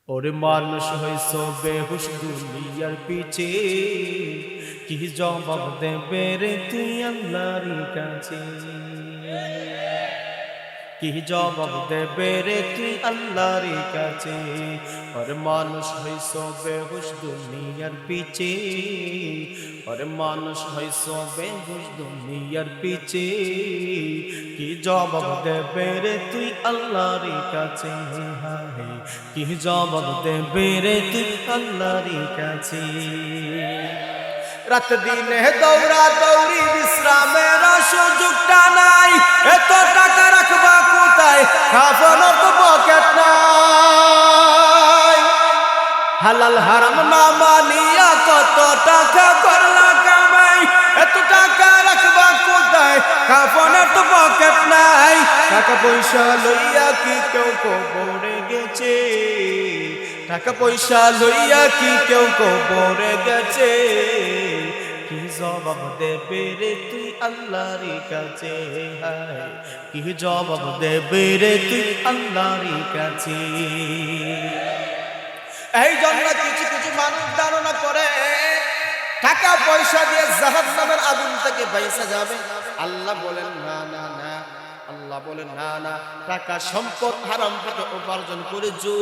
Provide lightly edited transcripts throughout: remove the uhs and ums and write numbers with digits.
ওরে মানুষ হইছ বেহুশ দুনিয়ার পিছে, কি জবাব দেবে রে তুই আল্লাহর কাছে? কি জবাব দেবে রে তুই আল্লাহর কাছে? ওরে মানুষ হইছ বেহুশ দুনিয়ার পিছে, ওরে মানুষ হইছ বেহুশ দুনিয়ার পিছে, কি জবাব দেবে রে তুই আল্লাহর কাছে? হায় কি জবাব দেবে রে তুই আল্লাহর কাছে? রাত দিনে দৌড়া দৌড়ি বিশ্রামের সুযোগটা নাই, এত টাকা রাখবা কোথায়, খাফানোর তো পকেট নাই। হালাল হারাম না মানিয়া কত টাকা করলা কামাই, এত টাকা রাখবা কোথায়, খাফানোর তো পকেট নাই। টাকা পয়সা লইয়া কি কেউ কবরে গেছে, টাকা পয়সা লইয়া কি কেউ কবরে গেছে? কি জবাব দেবে রে তুই আল্লাহর কাছে? হায় কি জবাব দেবে রে তুই আল্লাহর কাছে? এই জন্য কিছু কিছু মানুষ ধারণা করে টাকা পয়সা দিয়ে জাহান্নামের আগুন থেকে বাইসা যাবে। আল্লাহ বলেন না না না, আল্লাহ বলেন না না, টাকা সম্পদ হারাম থেকে উপার্জন করেছো,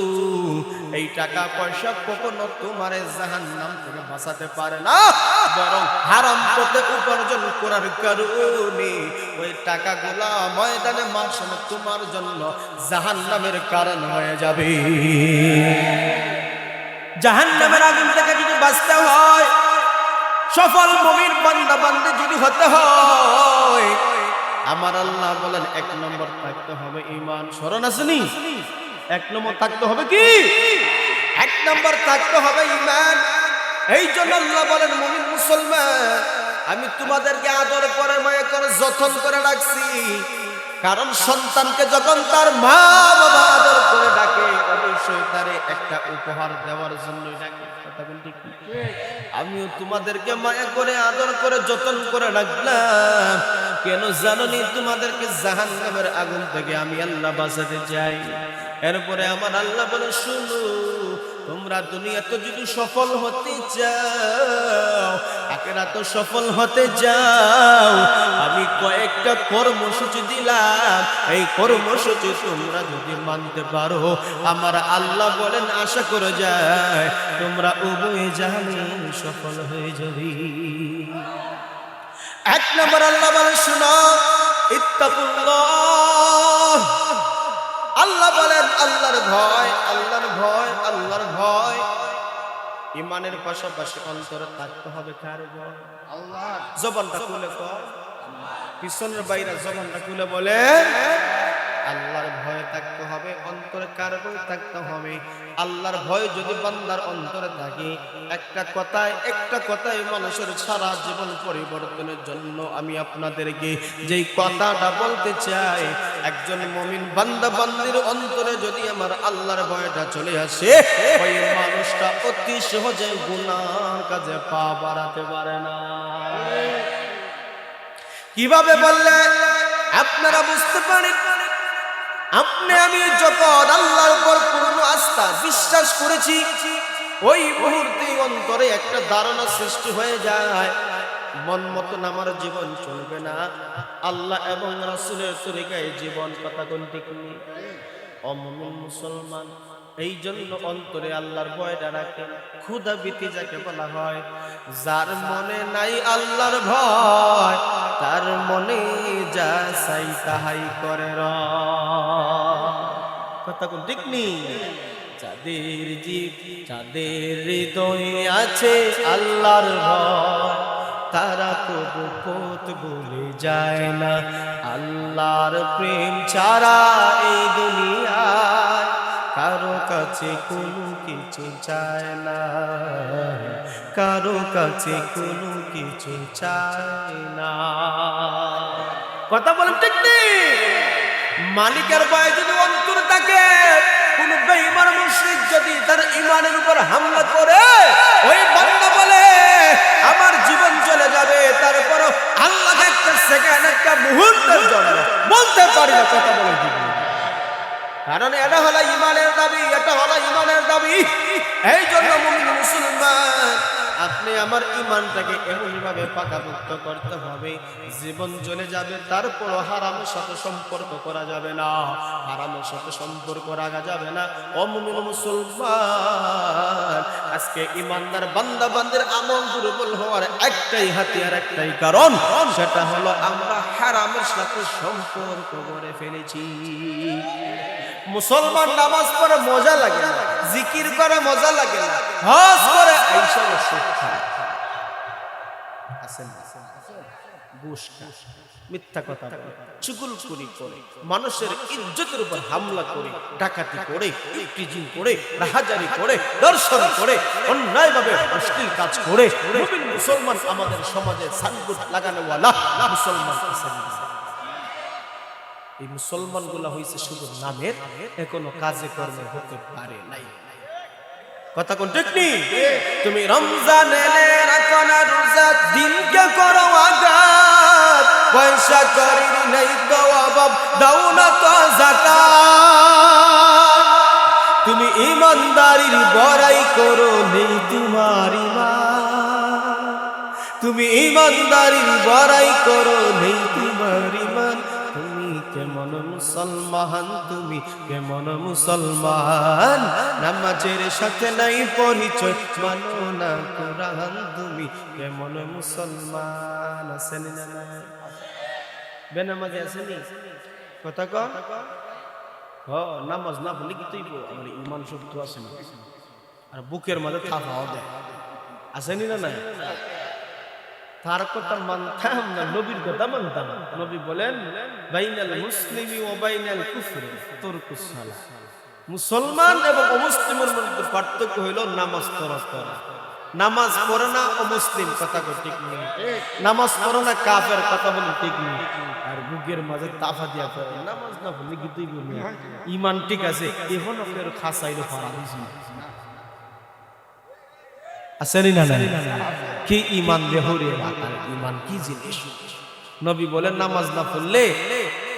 এই টাকা পয়সা কখনো তোমারে জাহান্নাম থেকে বাঁচাতে পারে না, বরং হারাম পথে উপার্জন করার কারণে ওই টাকাগুলা ময়দানে মাশাআল্লাহ তোমার জন্য জাহান্নামের কারণ হয়ে যাবে। জাহান্নামের আগুন থেকে যদি বাঁচতে হয়, সফল মুমিন বান্দা বান্দী যদি হতে হয়, আমার আল্লাহ বলেন এক নম্বর থাকতে হবে ঈমান। স্মরণ আসেনি? এক নম্বর থাকতে হবে কি? এক নম্বর থাকতে হবে ঈমান। এই জন্য আল্লাহ বলেন মুমিন মুসলমান, আমি তোমাদেরকে আদর করে মায়া করে যত্ন করে রাখছি, কারণ সন্তানকে যখন তার মা বাবা আদর করে ডাকে, অবশ্যই তারে একটা উপহার দেওয়ার জন্যই ডাকে। কথা বল ঠিক? আমিও তোমাদেরকে মায়া করে আদর করে যত্ন করে রাখলাম, কেন জানোনি? তোমাদেরকে জাহান্নামের আগুন থেকে আমি আল্লাহ বাঁচাতে চাই। এরপরে আমার আল্লাহ বলে, শুনো, তোমরা দুনিয়াতে যদি সফল হতে চাও, আখিরাতে সফল হতে চাও, আমি কয়েকটা কর্মসূচি দিলাম, এই কর্মসূচি তোমরা যদি মানতে পারো, আমার আল্লাহ বলেন আশা করে যায় তোমরা উভয় জাহানে সফল হয়ে যাবে। এক নম্বর আল্লাহ বলেন, শুনো, ইত্তাকুল্লাহ। আল্লাহ বলেন আল্লাহর ভয়, আল্লাহর ভয়, আল্লাহর ভয়। ঈমানের পাশাপাশি অন্তরে থাকতে হবে কার ভয়? আল্লাহ। জবানটা খুলে কর, পিছনের বাইরে জবানটা খুলে বলে আল্লাহর ভয় থাকতে হবে। অন্তরে কার ভয় থাকতে হবে? আল্লাহর ভয় যদি বান্দার অন্তরে থাকে, একটা কথায় মানুষের সারা জীবন পরিবর্তনের জন্য আমি আপনাদেরকে যেই কথাটা বলতে চাই, একজন মুমিন বান্দা বান্দির অন্তরে যদি আমার আল্লাহর ভয়টা চলে আসে, ওই মানুষটা অতি সহজে গুনার কাজে পা বাড়াতে পারে না। কিভাবে বললে আপনারা বুঝতে পারেন? আপনি আমি যখন আল্লাহর উপর পূর্ণ আস্থা বিশ্বাস করেছি, ওই মুহূর্তে অন্তরে একটা ধারণা সৃষ্টি হয়ে যায়, মন মতন আমার জীবন চলবে না, আল্লাহ এবং রাসূলের তরিকায় জীবন। কথা কোন ঠিক নেই? অমুমিন মুসলমান এই জন্য অন্তরে আল্লাহর ভয়টা রাখেন। ক্ষুধা ভীতি যাকে বলা হয়, যার মনে নাই আল্লাহর ভয়, তার মনে যা চাই তাহাই করে। কথা কোন ঠিক নেই? যাদের জীব, যাদের হৃদয়ে আছে আল্লাহর ভয়, তারা কবু পথ ভুলে যায় না। আল্লাহর প্রেম ছাড়া এই দুনিয়ায় কারো কাছে কোনো কিছু চায় না, কারো কাছে কোনো কিছু চায় না। কথা বলেন ঠিক নেই? মালিকের ভয় যদি অন্তর থাকে, কোন বেঈমান মুশরিক যদি তার ঈমানের উপর হামলা করে, ওই বান্দা বলে আমার জীবন চলে যাবে, তারপরও আল্লাহকে একটা সেকেন্ড, একটা মুহূর্তের জন্য বলতে পারি না। কথা বলে ঠিক। কারণ এটা হলো ইমানের দাবি, এটা হলো ইমানের দাবি। এই জন্য মুমিন মুসলমান, আপনি আমার ইমানটাকে এমনভাবে পাকাপোক্ত করতে হবে, জীবন চলে যাবে তারপরও হারামের সাথে সম্পর্ক করা যাবে না, হারামের সাথে সম্পর্ক রাখা যাবে না। ও মুমিন মুসলমান, আজকে ইমানদার বান্দা বান্দির আমল দুর্বল হওয়ার একটাই হাতিয়ার, একটাই কারণ, সেটা হলো আমরা হারামের সাথে সম্পর্ক করে ফেলেছি। মুসলমান নামাজ পড়ে মজা লাগে না, জিকির করে মজা লাগে না, হজ করে এইসব সুখ খায়, আছেন ঘুষ খায়, মিথ্যা কথা বলে, চুগলখড়ি করে, মানুষের ইজ্জতের উপর হামলা করে, ডাকাতি করে, ইফটিজিং করে, রাহাজানি করে, দর্শন করে, অন্যায়ভাবে অশ্লীল কাজ করে। মুমিন মুসলমান আমাদের সমাজে সানবোর্ড লাগানোওয়ালা মুসলমান আছেন। এই মুসলমান গুলা হইছে শুধু নামের, এখনো কাজে কর্মে হতে পারে নাই। কথা কোন ঠিক নেই? তুমি রমজান এলে রাখো না রোজা, দিনকে করো আঘাত, পয়সা করি নাই তো অভাব, দাও না তো যাকাত। তুমি ইমানদারির বড়াই করো, নেই তোমার ঈমান। তুমি ইমানদারির বড়াই করো, নেই তোমার ঈমান। কেমন মুসলমান তুমি, কেমন মুসলমান, নামাজের সাথে নাই পরিচয়, মানো না কোরআন। তুমি কেমন মুসলমান, আছেন না বেনামাজি আসেনি? কথা কন। নামাজ না বলে কি তুইব আমার ইমান শব্দ আসেনি, আর বুকের মাঝে থাকাও দেয়, আসেনি না? নাই তার কথা মানতাম না, নবীর কথা মানতাম। নবী বলেন বাইনাল মুসলিমি ওয়া বাইনাল কুফরি তারকুস সালাহ। মুসলমান এবং অমুসলিমের মধ্যে পার্থক্য হইল নামাজ পড়া। নামাজ পড়ে না অমুসলিম, কথা ঠিক নেই। নামাজ পড়ে না কাফের, কথা বলে ঠিক নেই। আর বুকের মাঝে তাফা দিয়া করে নামাজ না পড়লে কি তুই বলবি ইমান ঠিক আছে, এখন ওর খাসাইলো ফারা দিছি। আসেনি না? কি ইমান দেহরে, ইমান কি জিনিস? নবী বলেন নামাজ না পড়লে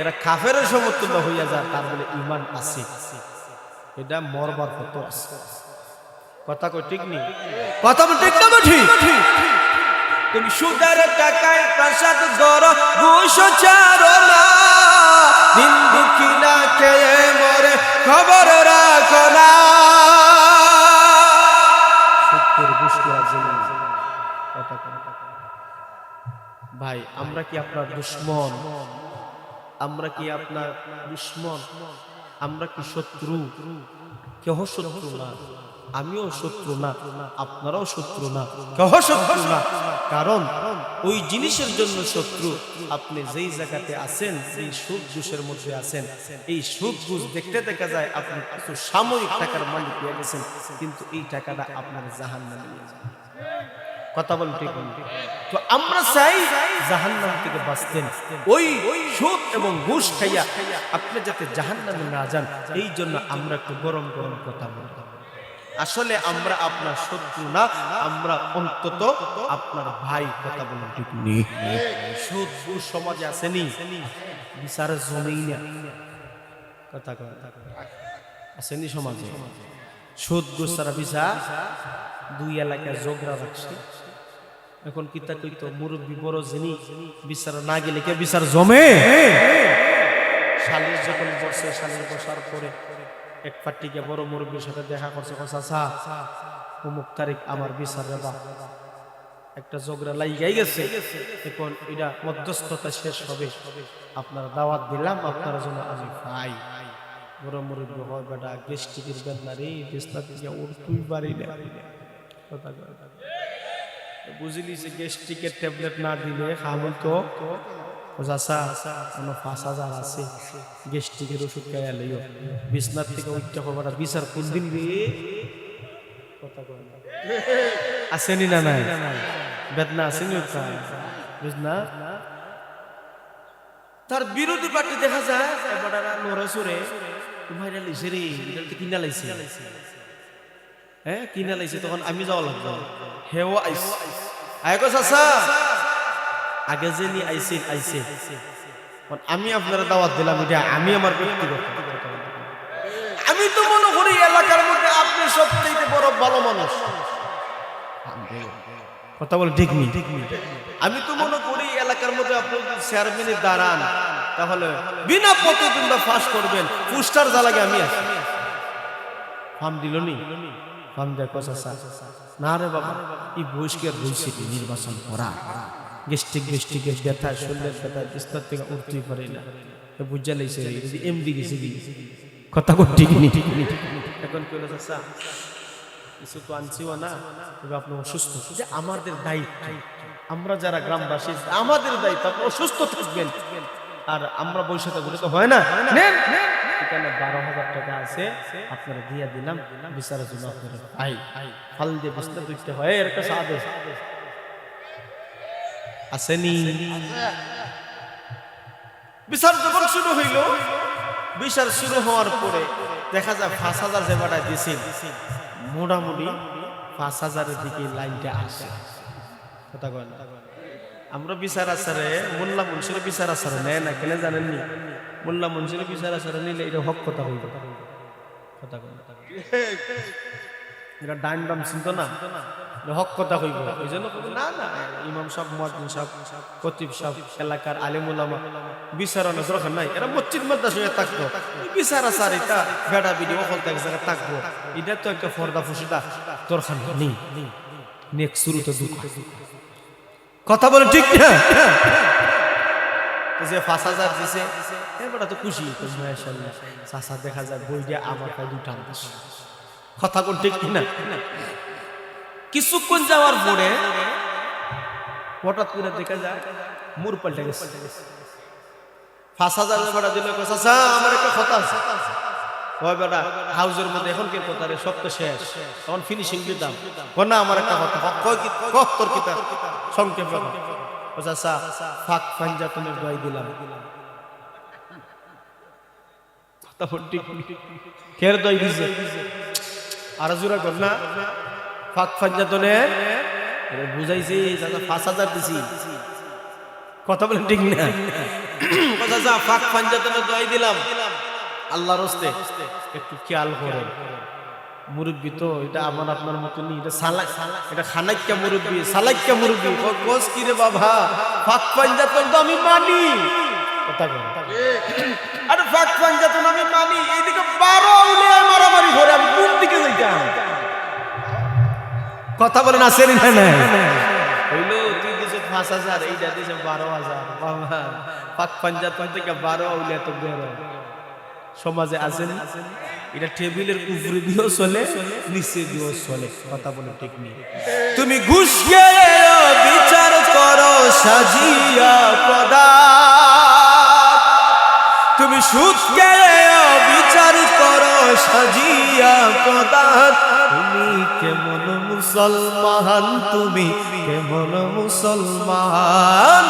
এরা কাফেরের সমতুল্য হইয়া যায়, তার বলে ইমান আছে, এটা মরবার কত আছে। কথা কই ঠিক নেই? কথা ঠিক না ঠিক? তুমি সুদের টাকায় প্রসাদ গড়, ঘুষ ছাড়ো না, দিন দুঃখী না খেয়ে মরে খবর রাখো না। ভাই আমরা কি আপনার দুশ্মন? আমরা কি আপনার দুশ্মন? আমরা কি শত্রু? কেহ শত্রু না, আমিও শত্রু না, আপনারাও শত্রু না, কেহ শত্রু না। কারণ ওই জিনিসের জন্য শত্রু আপনি যেই জায়গাতে আছেন, এই সুদ ঘুষের মধ্যে আছেন, এই সুদ ঘুষ দেখতে দেখা যায় আপনি কিছু সাময়িক টাকার মালিক হয়ে গেছেন, কিন্তু এই টাকাটা আপনার জাহান্নামে নিয়ে যাবে। কথা বল ঠিক? তো আমরা চাই জাহান্নাম থেকে বাঁচতেন, ওই সুদ এবং ঘুষ খাইয়া আপনি যাতে জাহান্নামে না যান, এই জন্য আমরা একটু গরম গরম কথা বলতাম। আসলে আমরা আপনার শত্রু না, আমরা অন্তত আপনার ভাই। কথা বলুন ঠিক নেই? সুদ ঘুষ সমাজে আসেনি, বিচারের জমেই না। কথা আসেনি সমাজে? সুদ ঘুষ সারা বিচার, দুই এলাকায় ঝগড়া রাখছে। এখন কিতা কইতো মুরব্বী বড় যিনি, বিচার না গেলে কে বিচার জমে? শালির যখন বসে, শালির বসার পরে এক পার্টিকে বড় মুরব্বীর সাথে দেখা করছে, চাচা অমুক তারিখ আমার বিচার দেবা। একটা ঝগড়া লাইগাই গেছে, এখন এটা মধ্যস্থতা শেষ হবে, আপনারা দাওয়াত দিলাম, আপনার জন্য আমি পাই। বড় মুরব্বী হয়, বেটা গেস্টিকের বেদনা রে, বিছনা থেকে উঠতেই পারি না। কথা বুঝলি যে গ্যাস্ট্রিকের ট্যাবলেট না দিলে খাবো তো চাচা কোনো ৫,০০০ আছে, গ্যাস্ট্রিকের ওষুধ খাইয়া লইও, বিছনার থেকে উঠতে করবা বিচার কোন দিন রে? কথা আসেনি না? নাই বেদনা আসেনি? বুঝনা তার বিরোধী পার্টি দেখা যায় নড়ে চড়ে ভাইরাল হইছে রে, কিনা লাইছে, হ্যাঁ কিনা লাইছে, তখন আমি যাওয়া লাগবে। হেও আইছে, আয়কো চাচা আগে যে নি আইছে, আমি আপনারা দাওয়াত দিলাম, এটা আমি আমার ব্যক্তিগত। সবচেয়ে বড় ভালো মানুষ। কথা বলে ঠিক নেই। আমি তো মনে করি এলাকার মধ্যে আপনি চেয়ারম্যানে দাঁড়ান, তাহলে বিনা প্রতিদ্বন্দ্বিতা ফাঁস করবেন, পুস্টার জ্বালাগে আমি আছি। ফার্ম দিল নি, ফার্ম দেখো চাচা না রে বাবা, এই বয়স্কের বয়সে নির্বাচন করা গেস্টিক ব্যথা, শরীরের ব্যথা, বিস্তার থেকে উঠতেই পারে না, বুঝা লাইছে এমডি গেছে কি কথা ঠিক নেই। এখন কইল চাচা কিছু তো আনছিও না, তবে আপনি অসুস্থ, যে আমাদের দায়িত্ব, আমরা যারা গ্রামবাসী আমাদের দায়িত্ব, আপনি অসুস্থ থাকবেন আর আমরা বসে থাকবো তো হয় না। এখানে 12,000 টাকা আছে, আপনারা দিয়ে দিলাম বিচারের জন্য, আপনারা ফাল দিয়ে বিস্তার দিতে হয়, এর কাছে আদেশ আসেনি। বিচার যখন শুরু হইল, বিচার শুরু হওয়ার পরে দেখা যায় 5,000 যে বাটা দিয়েছেন, মোটামুটি 5,000-এর দিকে লাইনটা আসে। কথা কয় না, আমরা বিচার আচারে মোল্লা মুন্সির বিচার আচারে নেয় না, কেন জানেননি? মোল্লা মুন্সির বিচার আচারে নিলে এটা হক কথা হইব। কথা কয় না, এটা ডাইন বাম চিন্তা না, হক কথা হইব। এই জন্য না না, ইমাম সাহেব, মুয়াজ্জিন সাহেব, খতিব সাহেব, এলাকার আলেম ওলামা বিচারানোর দরকার নাই, এরা মসজিদ মাদ্রাসায় থাকতো, বিচার আচার এটা বেড়া বিডি অকল এক জায়গায় থাকবো, এটা তো একটা ফর্দা ফুসিদা দরকার নেই। নেক্সট শুরু তো দুঃখ। কথা বলে ঠিক না? যে 5,000 দিছে এবারে তো খুশি, মাশাআল্লাহ চাচা দেখা যায় বই দিয়ে আমার কাছে দুটা আনছে। কথা কোন ঠিক না? কিছুক্ষণ যাওয়ার পরে হঠাৎ করে দেখা যায় মুর পাল্টে গেছে। 5,000 এবারে দিল, চাচা আমার একটা কথা আছে। ওই বেটা হাউজের মধ্যে এখন কি কথা রে, সব তো শেষ, তখন ফিনিশিং দিতাম। না আমার একটা কথা, কয় কি কত তোর কিতাব সংক্ষেপ কথা। চাচা ফাঁক পাঞ্জাতনের দোয়াই দিলাম। কথা ঠিক কের দোয়াই দিছে আর জোরা কর না, ফাঁক পাঞ্জাতনের বুঝাইছি চাচা 5,000 দিছি। কথা বলেন ঠিক না? চাচা ফাঁক পাঞ্জাতনের দোয়াই দিলাম, আল্লাহর হস্তে একটু খেয়াল করে। মুরব্বী তো এটা আমার আপনার মতো নি, এটা সালাক, এটা খানাক্কা মুরব্বী, সালাক্কা মুরব্বী। কোস কি রে বাবা, ফাঁক পাঞ্জাতন তো আমি মানি। কথা কই আরে ফাঁক পাঞ্জাতন আমি মানি, এইদিকে 12 আউলিয়া মারামারি করে, আমি কোন দিকে যাইতাম? কথা বলেন আসেনি না? না হইলো তুই দিছে 5,000, এইটা দিছে 12,000। বাবা ফাঁক পাঞ্জাতন থেকে 12 আউলিয়া তো বের সমাজে আছেন, এটা টেবিলের উপরে দিয়েও চলে, নিচে দিয়েও চলে। কথা বলে ঠিক নেই। তুমি ঘুষ খেয়ে বিচার করো সাজিয়া পদার্থ, তুমি সুদ খেয়ে বিচার করো সাজিয়া পদার্থ। তুমি কেমন মুসলমান, তুমি কেমন মুসলমান,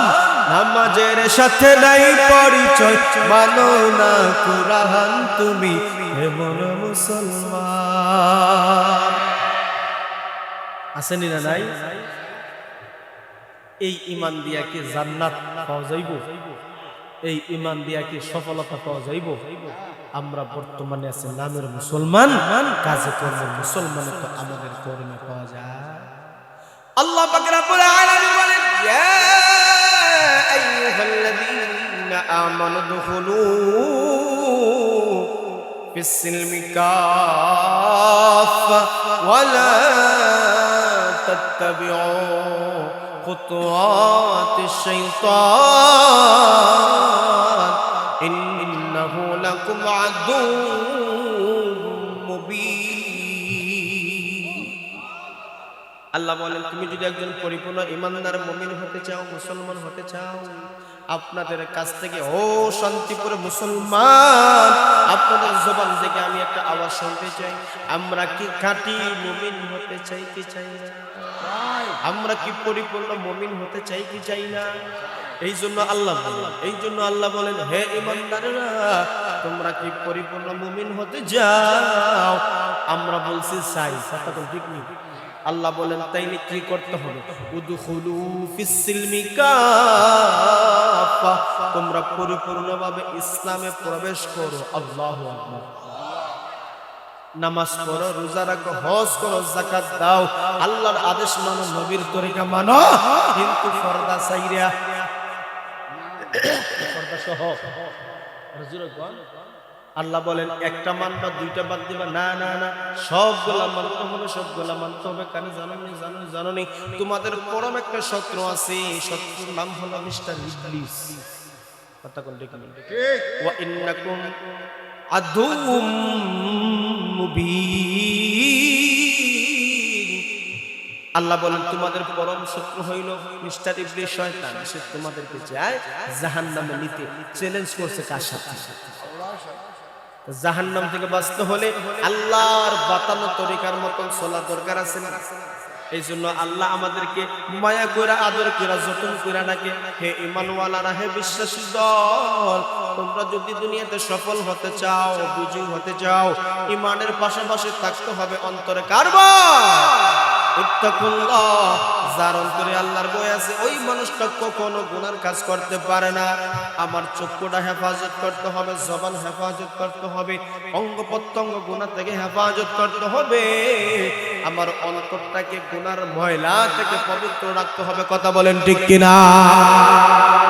নামাজের সাথে নাই পরিচয়, মানো না কুরআন, তুমি কেমন মুসলমান। আসেনি না নাই? এই ঈমান দিয়া কি জান্নাত পাওয়া যাইব? এই ঈমান দিয়া কি সফলতা পাওয়া যাইব? আমরা বর্তমানে আছে নামের মুসলমান, কাজে কর্মে মুসলমান, তো আমাদের কর্মে পাওয়া যায়। আল্লাহ পাক রব্বুল আলামিন বলেন, ইয়া আইয়ুহাল্লাযীনা আমানু দুখুলু ফিস-সিলমি কাফা ওয়া লা তাত্তাবিউ খুতুওয়াতিশ শাইতান ইন্নাহু লাকুম আদুউম মুবিন। আল্লাহ বলেন, তুমি যদি একজন পরিপূর্ণ ইমানদার মুমিন হতে চাও, মুসলমান হতে চাও, আপনাদের কাছ থেকে ও শান্তিপুর মুসলমান, আপনাদের জবান থেকে আমি একটা আওয়াজ শুনতে চাই, আমরা কি খাঁটি মুমিন হতে চাই কি চাই না? আমরা কি পরিপূর্ণ মুমিন হতে চাই কি চাই না? এই জন্য আল্লাহ বলেন, হে ঈমানদাররা, তোমরা কি পরিপূর্ণ মুমিন হতে যাও? আমরা বলছি চাই। কথা তো ঠিক নেই। আল্লাহ বলেন, তাইলে কি করতে হবে? উদখুলু ফিস-সিলমি কাফা, তোমরা পরিপূর্ণভাবে ইসলামে প্রবেশ করো। আল্লাহু আকবার। নামাজ পড়ো, রোজা রাখো, হজ করো, যাকাত দাও, আল্লাহর আদেশ মানো, নবীর তরিকা মানো, কিন্তু পর্দা ছাইরা পর্দা সহ আল্লাহ বলেন একটা মানবা, দুইটা বাদ দিবা, না না না, সবগুলা মানতে হবে, সবগুলা মানতে হবে। কারণ জানোনি তোমাদের পরম একটা শত্রু আছে, শত্রুর নাম হলো মিস্টার ইবলিস। কথা কোন ঠিক না? ওয়া ইন্নাকুম আদুউম মুবিন। আল্লাহ বলেন তোমাদের পরম শত্রু হইল মিস্টার ইবলিস, শয়তান। সে তোমাদেরকে চায় জাহান্নামে নিতে, চ্যালেঞ্জ করছে কার সাথে? জাহান্নাম থেকে বাঁচতে হলে আল্লাহর বাতানো তরিকার মতন চলা দরকার আছে না? এই জন্য আল্লাহ আমাদেরকে মায়া কইরা, আদর কইরা, যতন কইরা ডাকে, হে ঈমানওয়ালারা, হে বিশ্বাসী দল, তোমরা যদি দুনিয়াতে সফল হতে চাও, বিজয়ী হতে চাও, ঈমানের পাশাপাশি থাকতে হবে অন্তরে কারবা ইত্তাকুল্লাহ। যার অন্তরে আল্লাহর ভয় আছে, ওই মানুষটা কখনো গুনার কাজ করতে পারে না। আমার চক্ষুটা হেফাজত করতে হবে, জবান হেফাজত করতে হবে, অঙ্গ প্রত্যঙ্গ গুনাহ থেকে হেফাজত করতে হবে, আমার অন্তরটাকে গুনার ময়লা থেকে পবিত্র রাখতে হবে। কথা বলেন ঠিক কিনা?